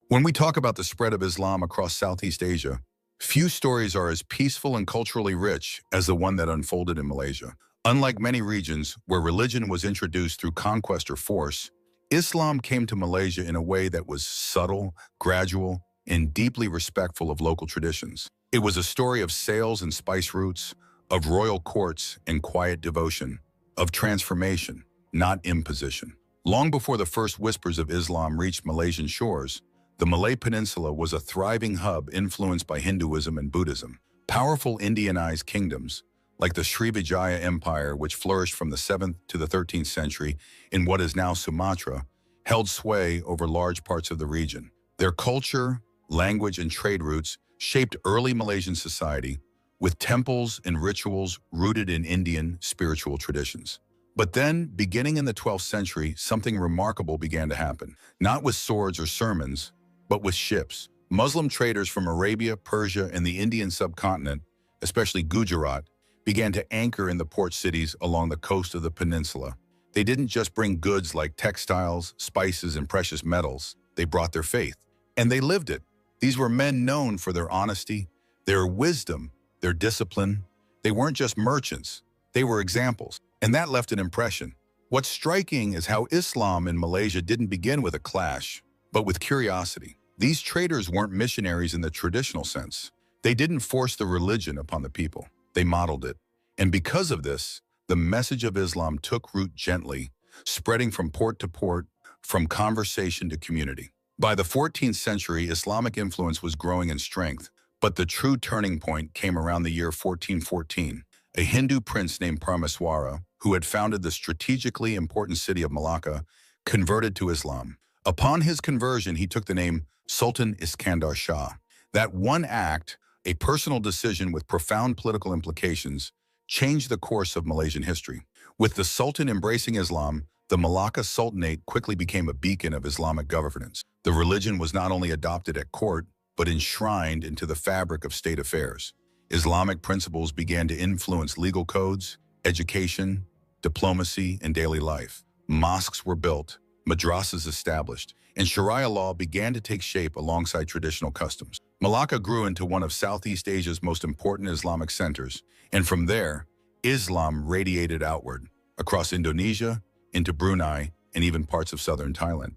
When we talk about the spread of Islam across Southeast Asia, few stories are as peaceful and culturally rich as the one that unfolded in Malaysia. Unlike many regions where religion was introduced through conquest or force, Islam came to Malaysia in a way that was subtle, gradual, and deeply respectful of local traditions. It was a story of sails and spice routes, of royal courts and quiet devotion, of transformation, not imposition. Long before the first whispers of Islam reached Malaysian shores, the Malay Peninsula was a thriving hub influenced by Hinduism and Buddhism. Powerful Indianized kingdoms, like the Srivijaya Empire, which flourished from the 7th to the 13th century in what is now Sumatra, held sway over large parts of the region. Their culture, language, and trade routes shaped early Malaysian society, with temples and rituals rooted in Indian spiritual traditions. But then, beginning in the 12th century, something remarkable began to happen, not with swords or sermons, but with ships. Muslim traders from Arabia, Persia, and the Indian subcontinent, especially Gujarat, began to anchor in the port cities along the coast of the peninsula. They didn't just bring goods like textiles, spices, and precious metals. They brought their faith, and they lived it. These were men known for their honesty, their wisdom, their discipline. They weren't just merchants. They were examples, and that left an impression. What's striking is how Islam in Malaysia didn't begin with a clash, but with curiosity. These traders weren't missionaries in the traditional sense. They didn't force the religion upon the people. They modeled it. And because of this, the message of Islam took root gently, spreading from port to port, from conversation to community. By the 14th century, Islamic influence was growing in strength, but the true turning point came around the year 1414. A Hindu prince named Parmeswara, who had founded the strategically important city of Malacca, converted to Islam. Upon his conversion, he took the name Sultan Iskandar Shah. That one act, a personal decision with profound political implications, changed the course of Malaysian history. With the Sultan embracing Islam, the Melaka Sultanate quickly became a beacon of Islamic governance. The religion was not only adopted at court, but enshrined into the fabric of state affairs. Islamic principles began to influence legal codes, education, diplomacy, and daily life. Mosques were built, madrasas established, and Sharia law began to take shape alongside traditional customs. Malacca grew into one of Southeast Asia's most important Islamic centers, and from there, Islam radiated outward, across Indonesia, into Brunei, and even parts of southern Thailand.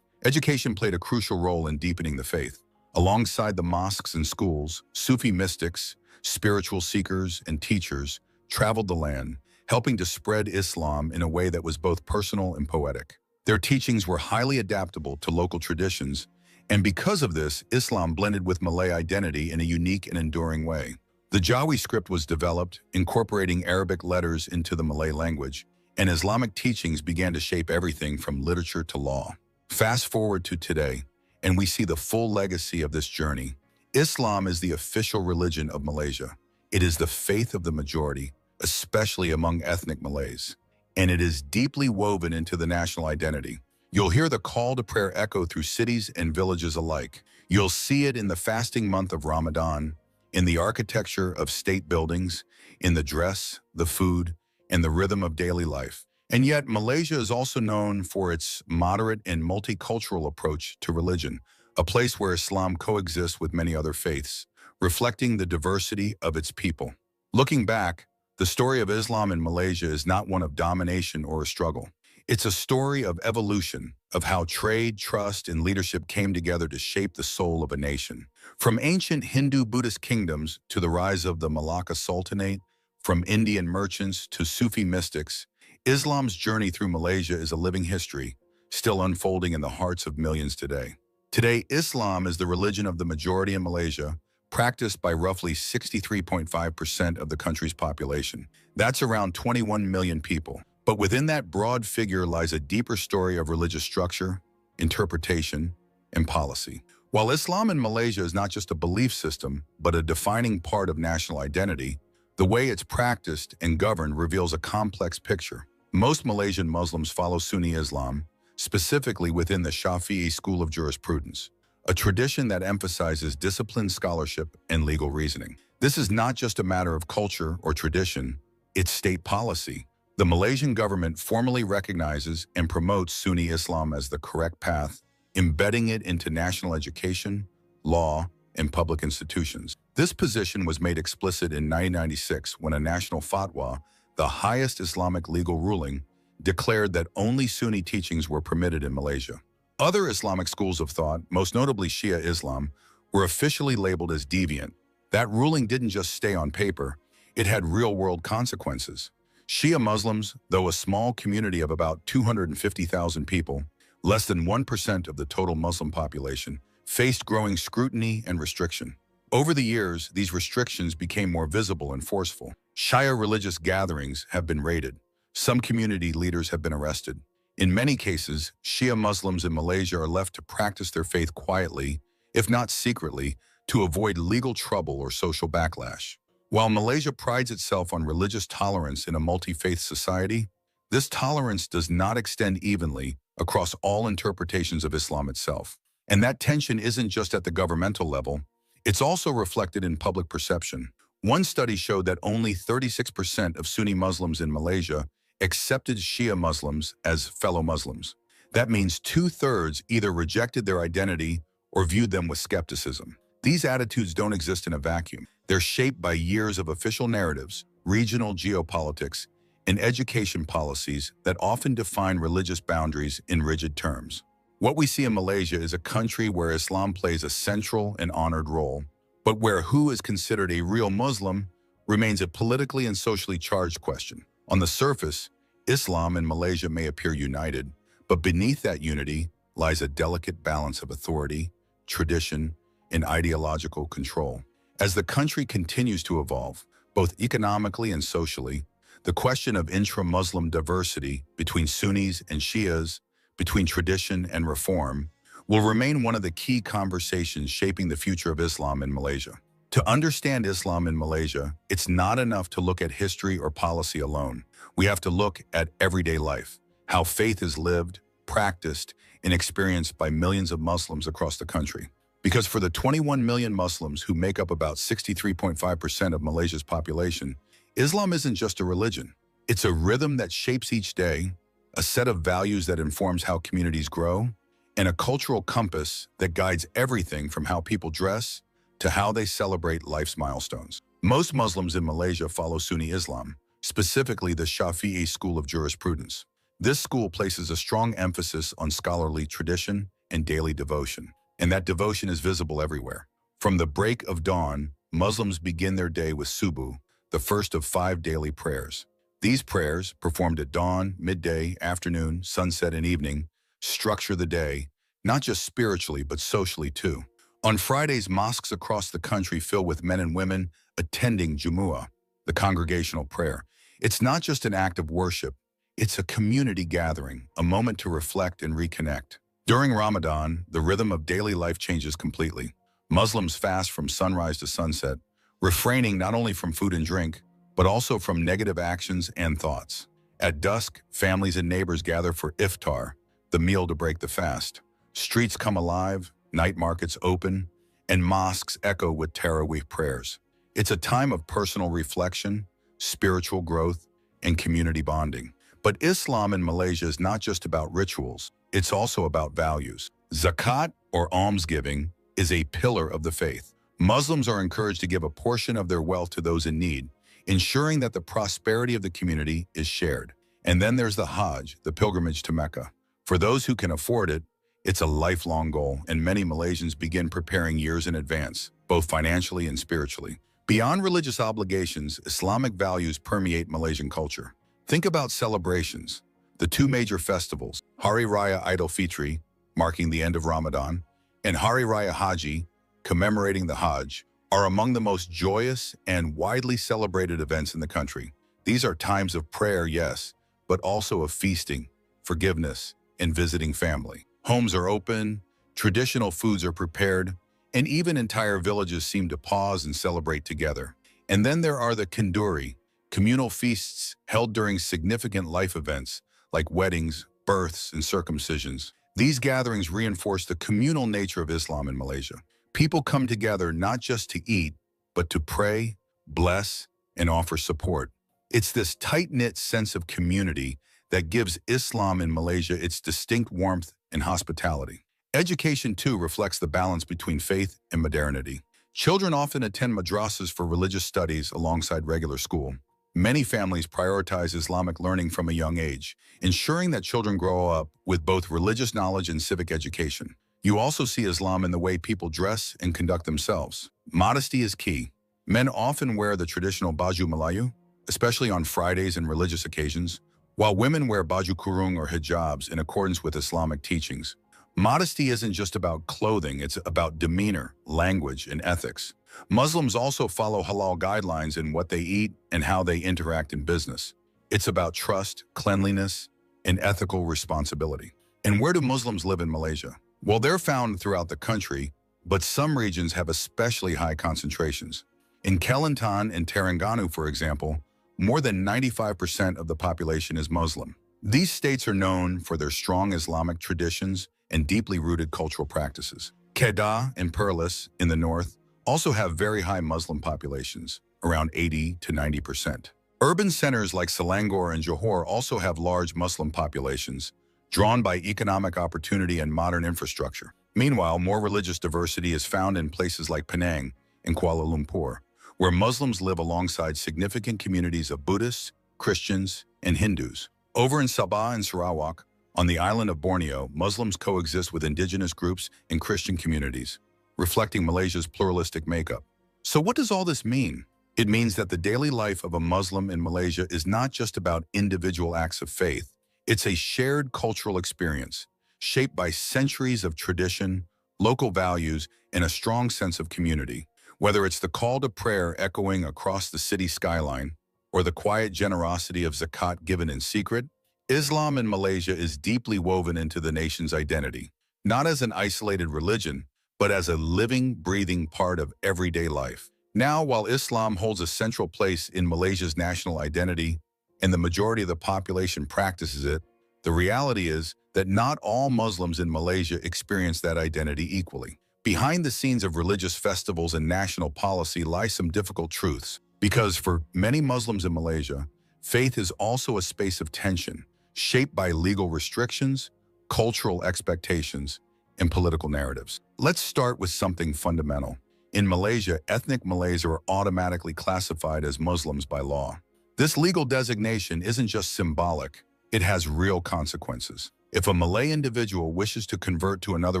Education played a crucial role in deepening the faith. Alongside the mosques and schools, Sufi mystics, spiritual seekers, and teachers traveled the land, helping to spread Islam in a way that was both personal and poetic. Their teachings were highly adaptable to local traditions, and because of this, Islam blended with Malay identity in a unique and enduring way. The Jawi script was developed, incorporating Arabic letters into the Malay language, and Islamic teachings began to shape everything from literature to law. Fast forward to today, and we see the full legacy of this journey. Islam is the official religion of Malaysia. It is the faith of the majority, especially among ethnic Malays, and it is deeply woven into the national identity. You'll hear the call to prayer echo through cities and villages alike. You'll see it in the fasting month of Ramadan, in the architecture of state buildings, in the dress, the food, and the rhythm of daily life. And yet, Malaysia is also known for its moderate and multicultural approach to religion, a place where Islam coexists with many other faiths, reflecting the diversity of its people. Looking back, the story of Islam in Malaysia is not one of domination or a struggle. It's a story of evolution, of how trade, trust, and leadership came together to shape the soul of a nation. From ancient Hindu-Buddhist kingdoms to the rise of the Malacca Sultanate, from Indian merchants to Sufi mystics, Islam's journey through Malaysia is a living history, still unfolding in the hearts of millions today. Today, Islam is the religion of the majority in Malaysia, practiced by roughly 63.5% of the country's population. That's around 21 million people. But within that broad figure lies a deeper story of religious structure, interpretation, and policy. While Islam in Malaysia is not just a belief system, but a defining part of national identity, the way it's practiced and governed reveals a complex picture. Most Malaysian Muslims follow Sunni Islam, specifically within the Shafi'i school of jurisprudence, a tradition that emphasizes disciplined scholarship and legal reasoning. This is not just a matter of culture or tradition, it's state policy. The Malaysian government formally recognizes and promotes Sunni Islam as the correct path embedding it into national education, law, and public institutions. This position was made explicit in 1996 when a national fatwa, the highest Islamic legal ruling, declared that only Sunni teachings were permitted in Malaysia. Other Islamic schools of thought, most notably Shia Islam, were officially labeled as deviant. That ruling didn't just stay on paper, it had real-world consequences. Shia Muslims, though a small community of about 250,000 people, less than 1% of the total Muslim population, faced growing scrutiny and restriction. Over the years, these restrictions became more visible and forceful. Shia religious gatherings have been raided. Some community leaders have been arrested. In many cases, Shia Muslims in Malaysia are left to practice their faith quietly, if not secretly, to avoid legal trouble or social backlash. While Malaysia prides itself on religious tolerance in a multi-faith society, this tolerance does not extend evenly across all interpretations of Islam itself. And that tension isn't just at the governmental level, it's also reflected in public perception. One study showed that only 36% of Sunni Muslims in Malaysia accepted Shia Muslims as fellow Muslims. That means 2/3 either rejected their identity or viewed them with skepticism. These attitudes don't exist in a vacuum. They're shaped by years of official narratives, regional geopolitics, and education policies that often define religious boundaries in rigid terms. What we see in Malaysia is a country where Islam plays a central and honored role, but where who is considered a real Muslim remains a politically and socially charged question. On the surface, Islam in Malaysia may appear united, but beneath that unity lies a delicate balance of authority, tradition, and ideological control. As the country continues to evolve, both economically and socially, the question of intra-Muslim diversity between Sunnis and Shias, between tradition and reform, will remain one of the key conversations shaping the future of Islam in Malaysia. To understand Islam in Malaysia, it's not enough to look at history or policy alone. We have to look at everyday life, how faith is lived, practiced, and experienced by millions of Muslims across the country. Because for the 21 million Muslims who make up about 63.5% of Malaysia's population, Islam isn't just a religion. It's a rhythm that shapes each day, a set of values that informs how communities grow, and a cultural compass that guides everything from how people dress to how they celebrate life's milestones. Most Muslims in Malaysia follow Sunni Islam, specifically the Shafi'i school of jurisprudence. This school places a strong emphasis on scholarly tradition and daily devotion, and that devotion is visible everywhere. From the break of dawn, Muslims begin their day with subuh, the first of 5 daily prayers. These prayers, performed at dawn, midday, afternoon, sunset, and evening, structure the day, not just spiritually, but socially too. On Fridays, mosques across the country fill with men and women attending Jumu'ah, the congregational prayer. It's not just an act of worship, it's a community gathering, a moment to reflect and reconnect. During Ramadan, the rhythm of daily life changes completely. Muslims fast from sunrise to sunset, refraining not only from food and drink, but also from negative actions and thoughts. At dusk, families and neighbors gather for iftar, the meal to break the fast. Streets come alive, night markets open, and mosques echo with Taraweeh prayers. It's a time of personal reflection, spiritual growth, and community bonding. But Islam in Malaysia is not just about rituals, it's also about values. Zakat, or almsgiving, is a pillar of the faith. Muslims are encouraged to give a portion of their wealth to those in need, ensuring that the prosperity of the community is shared. And then there's the Hajj, the pilgrimage to Mecca. For those who can afford it, it's a lifelong goal, and many Malaysians begin preparing years in advance, both financially and spiritually. Beyond religious obligations, Islamic values permeate Malaysian culture. Think about celebrations. The 2 major festivals, Hari Raya Idul Fitri, marking the end of Ramadan, and Hari Raya Haji, commemorating the Hajj, are among the most joyous and widely celebrated events in the country. These are times of prayer, yes, but also of feasting, forgiveness, and visiting family. Homes are open, traditional foods are prepared, and even entire villages seem to pause and celebrate together. And then there are the kenduri, communal feasts held during significant life events like weddings, births, and circumcisions. These gatherings reinforce the communal nature of Islam in Malaysia. People come together not just to eat, but to pray, bless, and offer support. It's this tight-knit sense of community that gives Islam in Malaysia its distinct warmth and hospitality. Education, too, reflects the balance between faith and modernity. Children often attend madrasas for religious studies alongside regular school. Many families prioritize Islamic learning from a young age, ensuring that children grow up with both religious knowledge and civic education. You also see Islam in the way people dress and conduct themselves. Modesty is key. Men often wear the traditional baju Melayu, especially on Fridays and religious occasions, while women wear baju kurung or hijabs in accordance with Islamic teachings. Modesty isn't just about clothing, it's about demeanor, language, and ethics. Muslims also follow halal guidelines in what they eat and how they interact in business. It's about trust, cleanliness, and ethical responsibility. And where do Muslims live in Malaysia? Well, they're found throughout the country, but some regions have especially high concentrations. In Kelantan and Terengganu, for example, more than 95% of the population is Muslim. These states are known for their strong Islamic traditions and deeply rooted cultural practices. Kedah and Perlis in the north also have very high Muslim populations, around 80 to 90%. Urban centers like Selangor and Johor also have large Muslim populations, drawn by economic opportunity and modern infrastructure. Meanwhile, more religious diversity is found in places like Penang and Kuala Lumpur, where Muslims live alongside significant communities of Buddhists, Christians, and Hindus. Over in Sabah and Sarawak, on the island of Borneo, Muslims coexist with indigenous groups and Christian communities, reflecting Malaysia's pluralistic makeup. So what does all this mean? It means that the daily life of a Muslim in Malaysia is not just about individual acts of faith. It's a shared cultural experience, shaped by centuries of tradition, local values, and a strong sense of community. Whether it's the call to prayer echoing across the city skyline, or the quiet generosity of zakat given in secret, Islam in Malaysia is deeply woven into the nation's identity, not as an isolated religion, but as a living, breathing part of everyday life. Now, while Islam holds a central place in Malaysia's national identity, and the majority of the population practices it, the reality is that not all Muslims in Malaysia experience that identity equally. Behind the scenes of religious festivals and national policy lie some difficult truths, because for many Muslims in Malaysia, faith is also a space of tension, shaped by legal restrictions, cultural expectations, and political narratives. Let's start with something fundamental. In Malaysia, ethnic Malays are automatically classified as Muslims by law. This legal designation isn't just symbolic, it has real consequences. If a Malay individual wishes to convert to another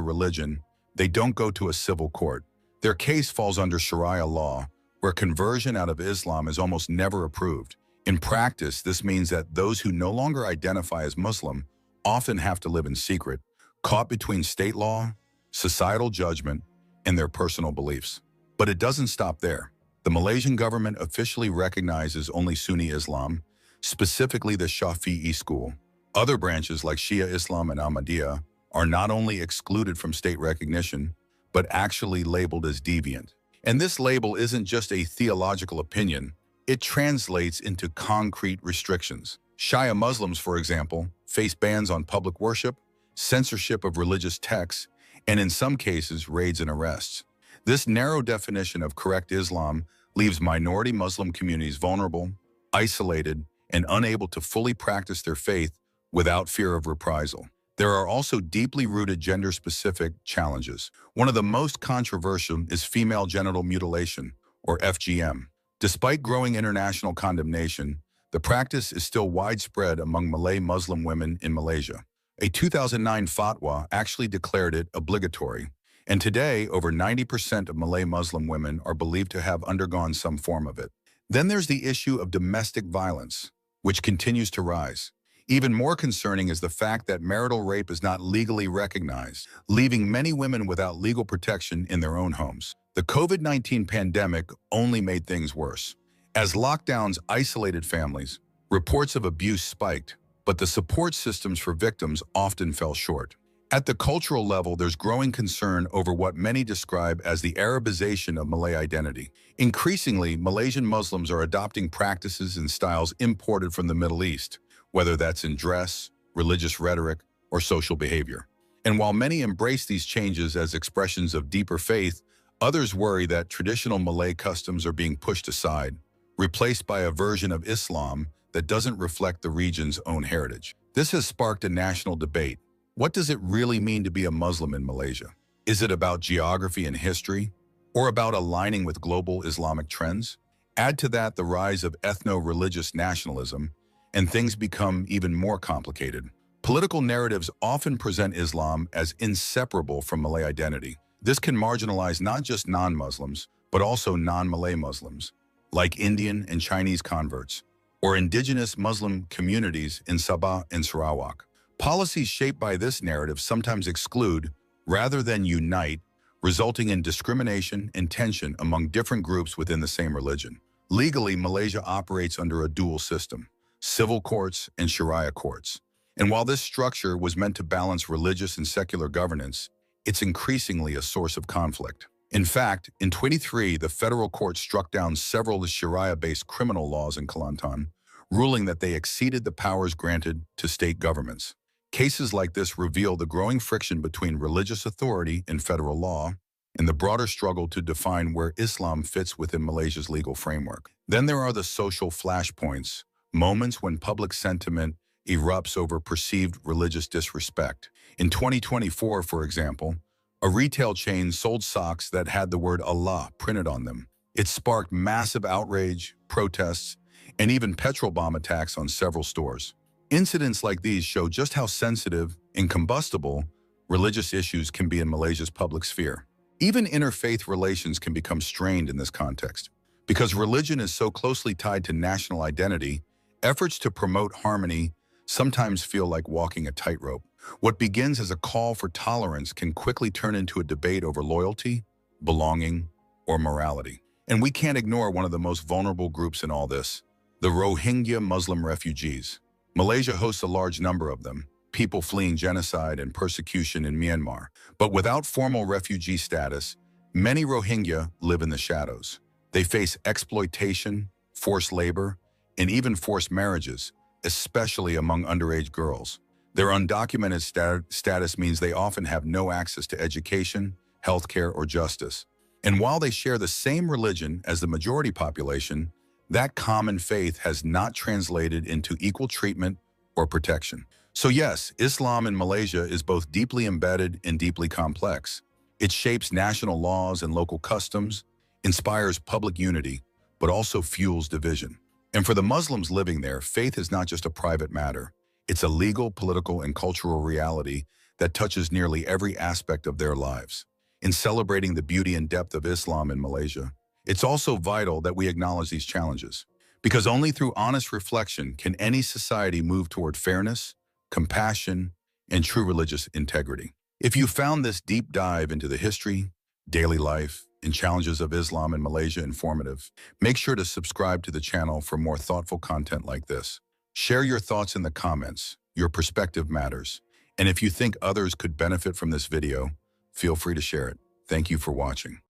religion, they don't go to a civil court. Their case falls under Sharia law, where conversion out of Islam is almost never approved. In practice, this means that those who no longer identify as Muslim often have to live in secret, caught between state law, societal judgment, and their personal beliefs. But it doesn't stop there. The Malaysian government officially recognizes only Sunni Islam, specifically the Shafi'i school. Other branches like Shia Islam and Ahmadiyya are not only excluded from state recognition, but actually labeled as deviant. And this label isn't just a theological opinion, it translates into concrete restrictions. Shia Muslims, for example, face bans on public worship, censorship of religious texts, and in some cases, raids and arrests. This narrow definition of correct Islam leaves minority Muslim communities vulnerable, isolated, and unable to fully practice their faith without fear of reprisal. There are also deeply rooted gender-specific challenges. One of the most controversial is female genital mutilation, or FGM. Despite growing international condemnation, the practice is still widespread among Malay Muslim women in Malaysia. A 2009 fatwa actually declared it obligatory, and today over 90% of Malay Muslim women are believed to have undergone some form of it. Then there's the issue of domestic violence, which continues to rise. Even more concerning is the fact that marital rape is not legally recognized, leaving many women without legal protection in their own homes. The COVID-19 pandemic only made things worse. As lockdowns isolated families, reports of abuse spiked, but the support systems for victims often fell short. At the cultural level, there's growing concern over what many describe as the Arabization of Malay identity. Increasingly, Malaysian Muslims are adopting practices and styles imported from the Middle East, whether that's in dress, religious rhetoric, or social behavior. And while many embrace these changes as expressions of deeper faith, others worry that traditional Malay customs are being pushed aside, replaced by a version of Islam that doesn't reflect the region's own heritage. This has sparked a national debate. What does it really mean to be a Muslim in Malaysia? Is it about geography and history, or about aligning with global Islamic trends? Add to that the rise of ethno-religious nationalism, and things become even more complicated. Political narratives often present Islam as inseparable from Malay identity. This can marginalize not just non-Muslims, but also non-Malay Muslims, like Indian and Chinese converts, or indigenous Muslim communities in Sabah and Sarawak. Policies shaped by this narrative sometimes exclude, rather than unite, resulting in discrimination and tension among different groups within the same religion. Legally, Malaysia operates under a dual system, civil courts and Sharia courts. And while this structure was meant to balance religious and secular governance, it's increasingly a source of conflict. In fact, in 2023, the federal court struck down several Sharia-based criminal laws in Kelantan, ruling that they exceeded the powers granted to state governments. Cases like this reveal the growing friction between religious authority and federal law, and the broader struggle to define where Islam fits within Malaysia's legal framework. Then there are the social flashpoints, moments when public sentiment erupts over perceived religious disrespect. In 2024, for example, a retail chain sold socks that had the word Allah printed on them. It sparked massive outrage, protests, and even petrol bomb attacks on several stores. Incidents like these show just how sensitive and combustible religious issues can be in Malaysia's public sphere. Even interfaith relations can become strained in this context. Because religion is so closely tied to national identity, efforts to promote harmony sometimes feel like walking a tightrope. What begins as a call for tolerance can quickly turn into a debate over loyalty, belonging, or morality. And we can't ignore one of the most vulnerable groups in all this, the Rohingya Muslim refugees. Malaysia hosts a large number of them, people fleeing genocide and persecution in Myanmar. But without formal refugee status, many Rohingya live in the shadows. They face exploitation, forced labor, and even forced marriages, especially among underage girls. Their undocumented status means they often have no access to education, healthcare, or justice. And while they share the same religion as the majority population, that common faith has not translated into equal treatment or protection. So yes, Islam in Malaysia is both deeply embedded and deeply complex. It shapes national laws and local customs, inspires public unity, but also fuels division. And for the Muslims living there, faith is not just a private matter. It's a legal, political, and cultural reality that touches nearly every aspect of their lives. In celebrating the beauty and depth of Islam in Malaysia, it's also vital that we acknowledge these challenges, because only through honest reflection can any society move toward fairness, compassion, and true religious integrity. If you found this deep dive into the history, daily life, and challenges of Islam in Malaysia informative, make sure to subscribe to the channel for more thoughtful content like this. Share your thoughts in the comments. Your perspective matters. And if you think others could benefit from this video, feel free to share it. Thank you for watching.